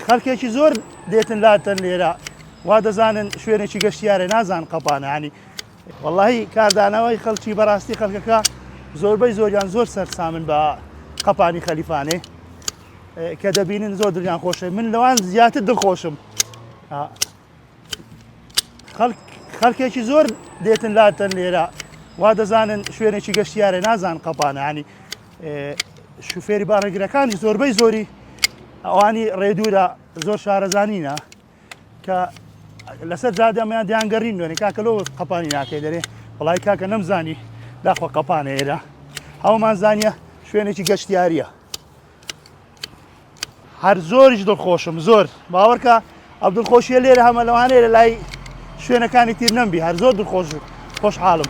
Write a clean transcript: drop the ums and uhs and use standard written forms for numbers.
خەڵکێکی زۆر دێتن لاتەن لێرە وا دەزانن شوێنێکی گەشتیارە نازان قەپانە ینی وەڵاهی کاردانەوەی خەڵکی بەڕاستی خەڵکەکە زۆربەی زۆریان زۆر سەرسامن بە قەپانی خەلیفانێ کە دەبینن زۆر دڵیان خۆشە من لەوان زیاتر دڵخۆشم خەڵکێکی زۆر دێتن لاتەن لێرە وا دەزانن شوێنێکی گەشتیارە نازان قەپانە ینی شوفێری باڕێگرەکانی زۆربەی زۆری ئەوانی ڕێدوورە زۆر شارەزانینە کە لەسەر جادەمەیان دیانگەڕین دوێنێ کاکە لەوە قەپانی ناکەی دەرێ وڵای کاکە نەمزانی داخۆ قەپانە ئێرە هەومان زانیە شوێنێکی گەشتیاریە هەر زۆریش دڵخۆشم زۆر باوەڕکە ئەو دڵخۆشیە لێرە هەمە لەوانەیە لە لای شوێنەکانی تیر نەمبی هەر زۆر دڵخۆش خۆشحاڵم